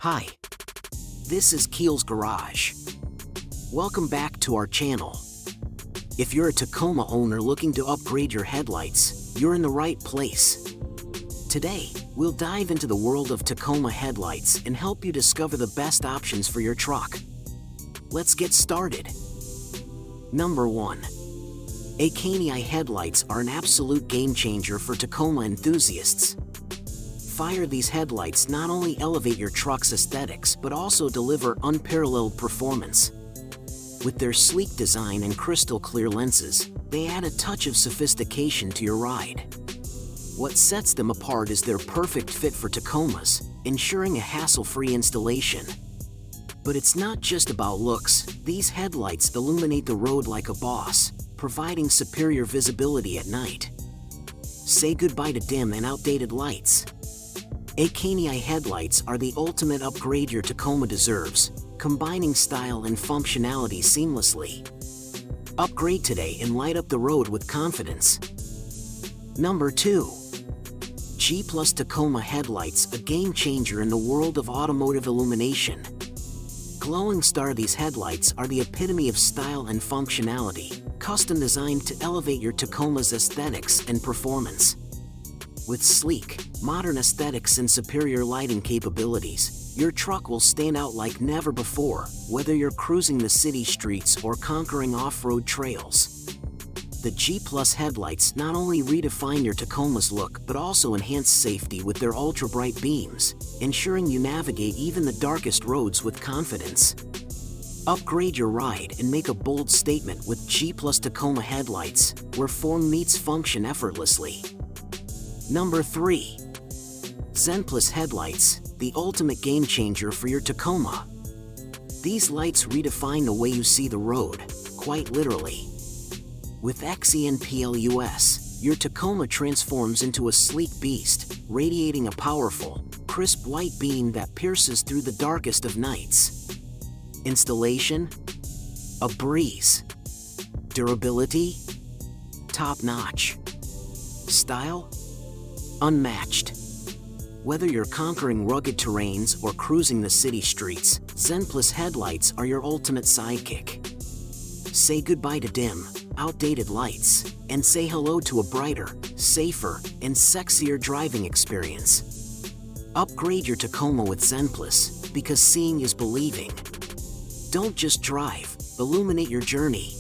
Hi, this is Keel's Garage. Welcome back to our channel. If you're a Tacoma owner looking to upgrade your headlights, you're in the right place. Today, we'll dive into the world of Tacoma headlights and help you discover the best options for your truck. Let's get started. Number 1. Illuminate headlights are an absolute game changer for Tacoma enthusiasts. These headlights not only elevate your truck's aesthetics but also deliver unparalleled performance. With their sleek design and crystal clear lenses, they add a touch of sophistication to your ride. What sets them apart is their perfect fit for Tacomas, ensuring a hassle-free installation. But it's not just about looks. These headlights illuminate the road like a boss, providing superior visibility at night. Say goodbye to dim and outdated lights. Illuminate headlights are the ultimate upgrade your Tacoma deserves, combining style and functionality seamlessly. Upgrade today and light up the road with confidence. Number 2. G+ Tacoma headlights, a game changer in the world of automotive illumination. Glowing star, these headlights are the epitome of style and functionality, custom designed to elevate your Tacoma's aesthetics and performance. With sleek, modern aesthetics and superior lighting capabilities, your truck will stand out like never before, whether you're cruising the city streets or conquering off-road trails. The G+ headlights not only redefine your Tacoma's look but also enhance safety with their ultra-bright beams, ensuring you navigate even the darkest roads with confidence. Upgrade your ride and make a bold statement with G+ Tacoma headlights, where form meets function effortlessly. Number 3. Zen+ headlights, the ultimate game changer for your Tacoma. These lights redefine the way you see the road, quite literally. With XEN+, your Tacoma transforms into a sleek beast, radiating a powerful, crisp white beam that pierces through the darkest of nights. Installation? A breeze. Durability? Top-notch. Style? Unmatched. Whether you're conquering rugged terrains or cruising the city streets, Zen+ headlights are your ultimate sidekick. Say goodbye to dim, outdated lights, and say hello to a brighter, safer, and sexier driving experience. Upgrade your Tacoma with Zen+, because seeing is believing. Don't just drive, illuminate your journey.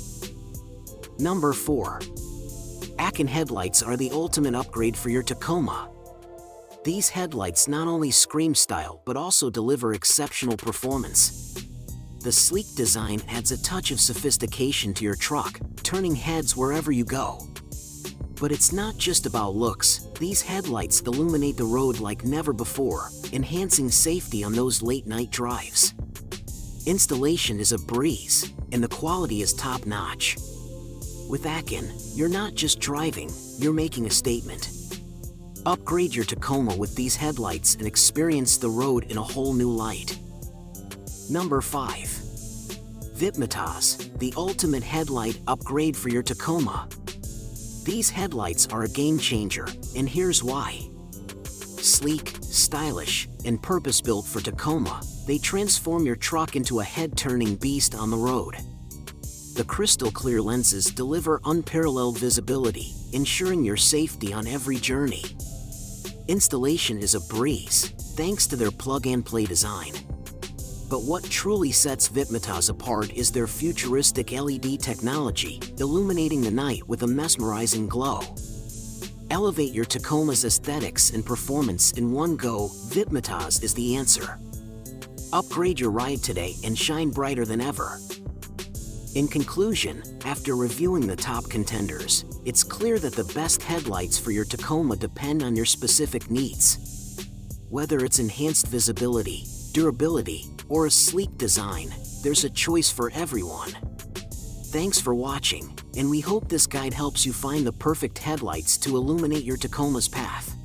Number 4. Akin headlights are the ultimate upgrade for your Tacoma. These headlights not only scream style but also deliver exceptional performance. The sleek design adds a touch of sophistication to your truck, turning heads wherever you go. But it's not just about looks. These headlights illuminate the road like never before, enhancing safety on those late-night drives. Installation is a breeze, and the quality is top-notch. With Akin, you're not just driving, you're making a statement. Upgrade your Tacoma with these headlights and experience the road in a whole new light. Number 5. Illuminate, the ultimate headlight upgrade for your Tacoma. These headlights are a game changer, and here's why. Sleek, stylish, and purpose-built for Tacoma, they transform your truck into a head-turning beast on the road. The crystal-clear lenses deliver unparalleled visibility, ensuring your safety on every journey. Installation is a breeze, thanks to their plug-and-play design. But what truly sets Illuminate apart is their futuristic LED technology, illuminating the night with a mesmerizing glow. Elevate your Tacoma's aesthetics and performance in one go. Illuminate is the answer. Upgrade your ride today and shine brighter than ever. In conclusion, after reviewing the top contenders, it's clear that the best headlights for your Tacoma depend on your specific needs. Whether it's enhanced visibility, durability, or a sleek design, there's a choice for everyone. Thanks for watching, and we hope this guide helps you find the perfect headlights to illuminate your Tacoma's path.